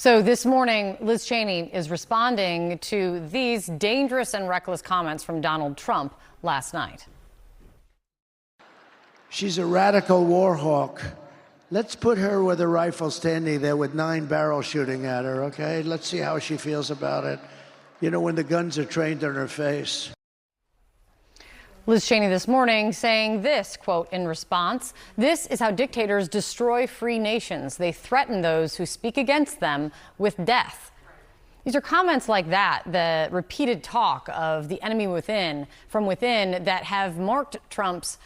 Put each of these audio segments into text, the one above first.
So this morning, Liz Cheney is responding to these dangerous and reckless comments from Donald Trump last night. She's a radical war hawk. Let's put her with a rifle standing there with 9 barrels shooting at her, okay? Let's see how she feels about it. You know, when the guns are trained on her face. Liz Cheney this morning saying this, quote, in response, "This is how dictators destroy free nations. They threaten those who speak against them with death." These are comments like that, the repeated talk of the enemy from within that have marked Trump's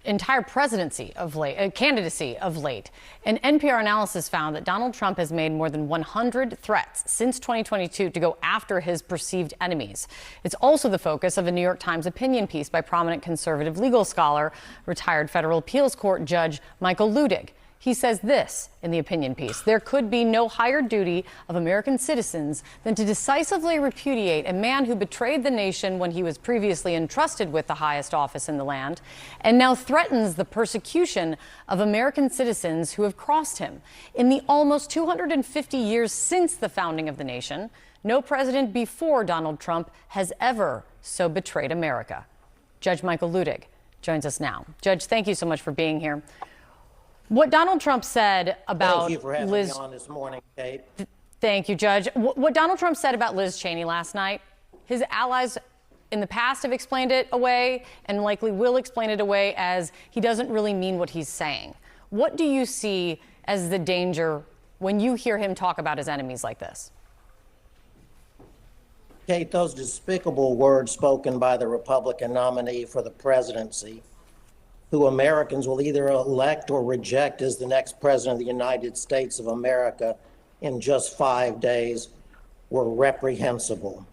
entire presidency of late, candidacy of late. An NPR analysis found that Donald Trump has made more than 100 threats since 2022 to go after his perceived enemies. It's also the focus of a New York Times opinion piece by prominent conservative legal scholar, retired federal appeals court judge Michael Ludig. He says this in the opinion piece: there could be no higher duty of American citizens than to decisively repudiate a man who betrayed the nation when he was previously entrusted with the highest office in the land and now threatens the persecution of American citizens who have crossed him. In the almost 250 years since the founding of the nation, no president before Donald Trump has ever so betrayed America. Judge Michael Ludig joins us now. Judge, thank you so much for being here. What Donald Trump said about Thank you for having Liz me on this morning, Kate. Thank you, Judge. What Donald Trump said about Liz Cheney last night, his allies in the past have explained it away and likely will explain it away as he doesn't really mean what he's saying. What do you see as the danger when you hear him talk about his enemies like this? Kate, those despicable words spoken by the Republican nominee for the presidency, who Americans will either elect or reject as the next president of the United States of America in just 5 days, were reprehensible.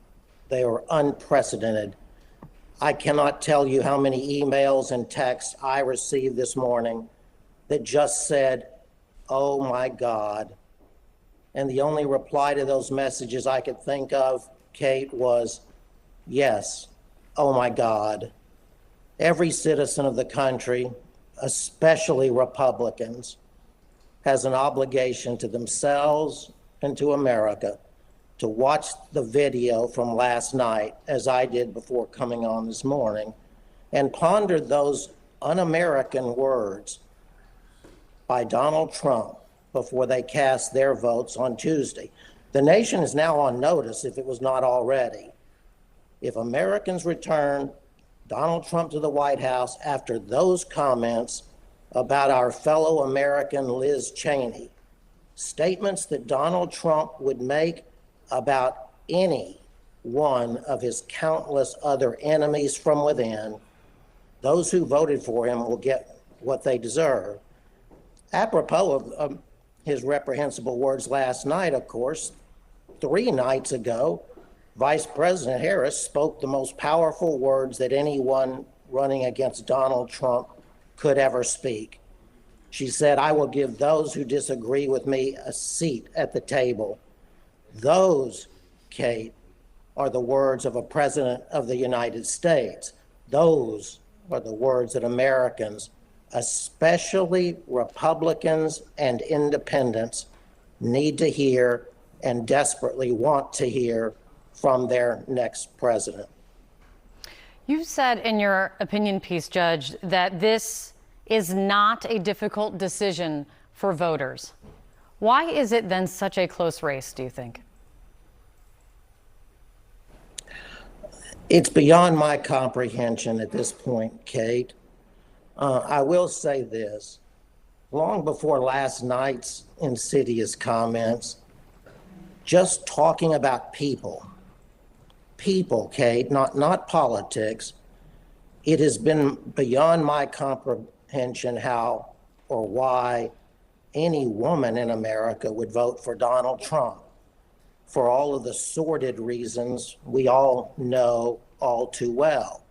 They were unprecedented. I cannot tell you how many emails and texts I received this morning that just said, "Oh my God." And the only reply to those messages I could think of, Kate, was, "Yes, oh my God." Every citizen of the country, especially Republicans, has an obligation to themselves and to America to watch the video from last night, as I did before coming on this morning, and ponder those un-American words by Donald Trump before they cast their votes on Tuesday. The nation is now on notice, if it was not already. If Americans return Donald Trump to the White House after those comments about our fellow American Liz Cheney, statements that Donald Trump would make about any one of his countless other enemies from within, those who voted for him will get what they deserve. Apropos of his reprehensible words last night, of course, 3 nights ago, Vice President Harris spoke the most powerful words that anyone running against Donald Trump could ever speak. She said, "I will give those who disagree with me a seat at the table." Those, Kate, are the words of a president of the United States. Those are the words that Americans, especially Republicans and independents, need to hear and desperately want to hear from their next president. You said in your opinion piece, Judge, that this is not a difficult decision for voters. Why is it then such a close race, do you think? It's beyond my comprehension at this point, Kate. I will say this. Long before last night's insidious comments, just talking about people, Kate, not politics, it has been beyond my comprehension how or why any woman in America would vote for Donald Trump, for all of the sordid reasons we all know all too well.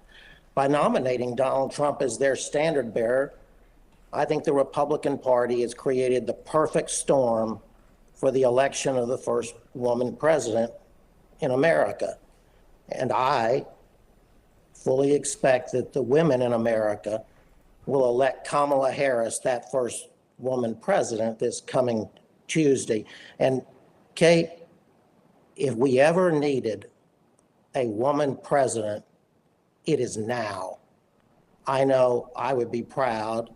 By nominating Donald Trump as their standard bearer, I think the Republican Party has created the perfect storm for the election of the first woman president in America. And I fully expect that the women in America will elect Kamala Harris, that first woman president, this coming Tuesday. And Kate, if we ever needed a woman president, it is now. I know I would be proud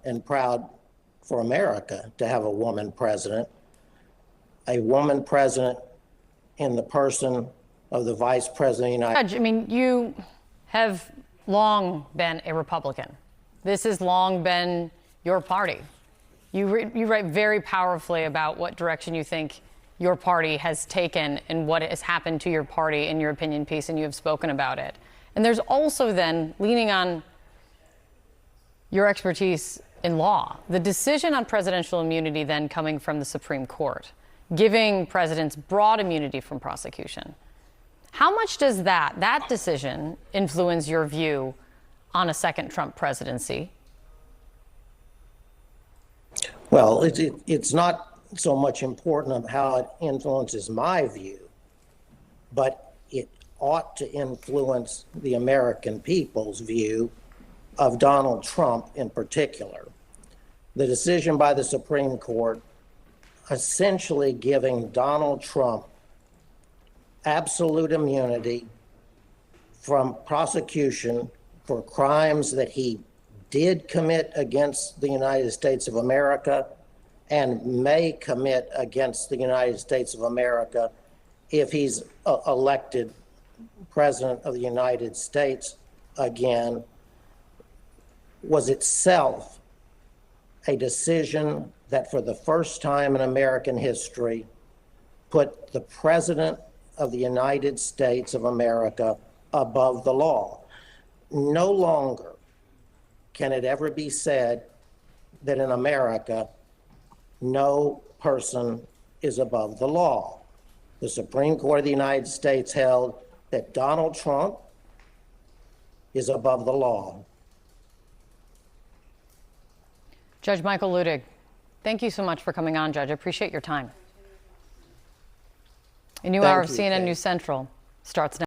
for America to have a woman president in the person of the Vice President of the United States. Judge, I mean, you have long been a Republican. This has long been your party. You write very powerfully about what direction you think your party has taken and what has happened to your party in your opinion piece, and you have spoken about it. And there's also then, leaning on your expertise in law, the decision on presidential immunity then coming from the Supreme Court, giving presidents broad immunity from prosecution. How much does that decision influence your view on a second Trump presidency? Well, it's not so much important of how it influences my view, but it ought to influence the American people's view of Donald Trump in particular. The decision by the Supreme Court essentially giving Donald Trump absolute immunity from prosecution for crimes that he did commit against the United States of America and may commit against the United States of America if he's elected President of the United States again, was itself a decision that for the first time in American history put the President of the United States of America above the law. No longer can it ever be said that in America, no person is above the law. The Supreme Court of the United States held that Donald Trump is above the law. Judge Michael Luttig, thank you so much for coming on, Judge. I appreciate your time. A new hour of CNN News Central starts now.